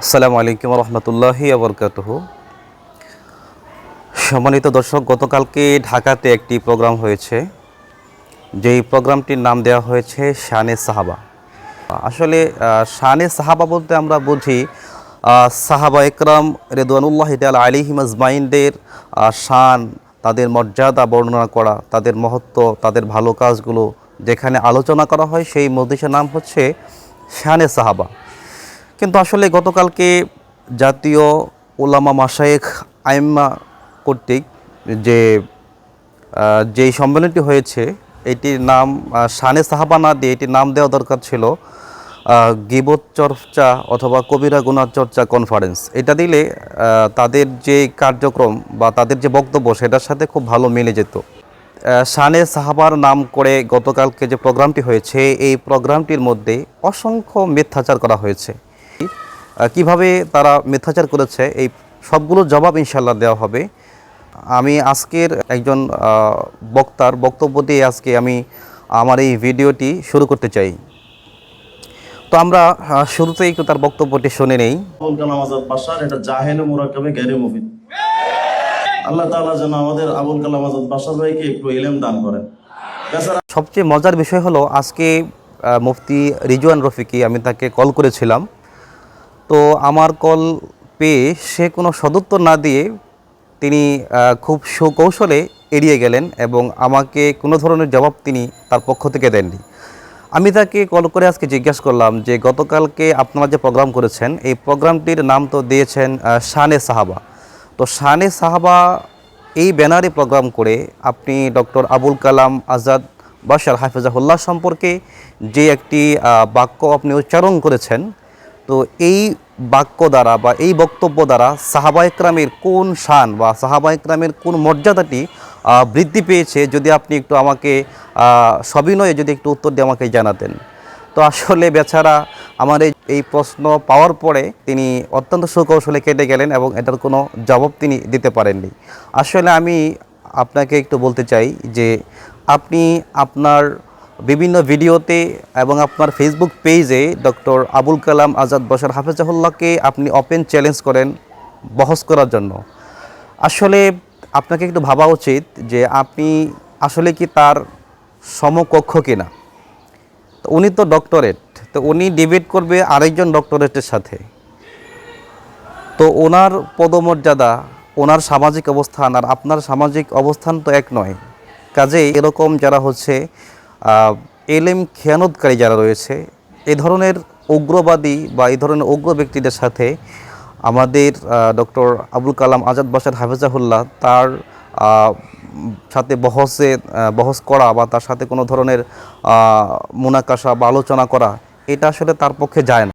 আসসালামু আলাইকুম রহমতুল্লাহি ওবরকাতুহু। সম্মানিত দর্শক, গতকালকে ঢাকাতে একটি প্রোগ্রাম হয়েছে, যেই প্রোগ্রামটির নাম দেওয়া হয়েছে শানে সাহাবা। আসলে শানে সাহাবা বলতে আমরা বুঝি সাহাবা একরাম রেদওয়ানুল্লাহি তাআলা আলাইহিম আজমাইনদের শান, তাদের মর্যাদা বর্ণনা করা, তাদের মহত্ব, তাদের ভালো কাজগুলো যেখানে আলোচনা করা হয়, সেই মজলিসের নাম হচ্ছে শানে সাহাবা। কিন্তু আসলে গতকালকে জাতীয় উলামা মাশায়েখ আইম্মা কর্তৃক যেই সম্মেলনটি হয়েছে, এটির নাম শানে সাহাবা না দিয়ে এটির নাম দেওয়া দরকার ছিল গীবত চর্চা অথবা কবিরা গুনাহ চর্চা কনফারেন্স। এটা দিলে তাদের যে কার্যক্রম বা তাদের যে বক্তব্য, সেটার সাথে খুব ভালো মিলে যেত। শানে সাহাবার নাম করে গতকালকে যে প্রোগ্রামটি হয়েছে, এই প্রোগ্রামটির মধ্যে অসংখ্য মিথ্যাচার করা হয়েছে। কিভাবে তারা মিথ্যাচার করেছে, এই সবগুলো জবাব ইনশাল্লাহ দেওয়া হবে। আমি আজকের একজন বক্তার বক্তব্য দিয়ে আজকে আমি আমার এই ভিডিওটি শুরু করতে চাই। তো আমরা শুরুতেই একটু তার বক্তব্যটি শুনে নেই। আবুল কালাম আজাদ বাশার এটা জাহেল মুরাক্কাবে গায়রে মুফিদ। আল্লাহ তাআলা যেন আমাদের আবুল কালাম আজাদ বাশার ভাইকে একটু ইলম দান করেন। সবচেয়ে মজার বিষয় হলো, আজকে মুফতি রিজওয়ান রফিকি, আমি তাকে কল করেছিলাম। তো আমার কল পেয়ে সে কোনো সদুত্তর না দিয়ে তিনি খুব সুকৌশলে এড়িয়ে গেলেন এবং আমাকে কোনো ধরনের জবাব তিনি তার পক্ষ থেকে দেননি। আমি তাকে কল করে আজকে জিজ্ঞাসা করলাম যে গতকালকে আপনারা যে প্রোগ্রাম করেছেন, এই প্রোগ্রামটির নাম তো দিয়েছেন শানে সাহাবা। তো শানে সাহাবা এই ব্যানারে প্রোগ্রাম করে আপনি ডক্টর আবুল কালাম আজাদ বাশার হাফিজাহুল্লাহ সম্পর্কে যে একটি বাক্য আপনি উচ্চারণ করেছেন, তো এই বাক্য দ্বারা বা এই বক্তব্য দ্বারা সাহাবা একরামের কোন শান বা সাহাবা একরামের কোন মর্যাদাটি বৃদ্ধি পেয়েছে, যদি আপনি একটু আমাকে সবিনয়ে যদি একটু উত্তর দিয়ে আমাকে জানাতেন। তো আসলে বেচারা আমার এই প্রশ্ন পাওয়ার পরে তিনি অত্যন্ত সুকৌশলে কেটে গেলেন এবং এটার কোনো জবাব তিনি দিতে পারেননি। আসলে আমি আপনাকে একটু বলতে চাই যে আপনি আপনার বিভিন্ন ভিডিওতে এবং আপনার ফেসবুক পেজে ডক্টর আবুল কালাম আজাদ বাশার হাফিজাহুল্লাহকে আপনি ওপেন চ্যালেঞ্জ করেন বহস করার জন্য। আসলে আপনাকে একটু ভাবা উচিত যে আপনি আসলে কি তার সমকক্ষ কিনা। তো উনি তো ডক্টরেট, তো উনি ডিবেট করবে আরেকজন ডক্টরেটের সাথে। তো ওনার পদমর্যাদা, ওনার সামাজিক অবস্থান আর আপনার সামাজিক অবস্থান তো এক নয়। কাজেই এরকম যারা হচ্ছে এলেম খেয়ানতকারী যারা রয়েছে, এ ধরনের উগ্রবাদী বা এই ধরনের উগ্র ব্যক্তিদের সাথে আমাদের ডক্টর আবুল কালাম আজাদ বাশার হাফিজাহুল্লাহ তার সাথে বহস করা বা তার সাথে কোনো ধরনের মুনাকাশা বা আলোচনা করা, এটা আসলে তার পক্ষে যায় না।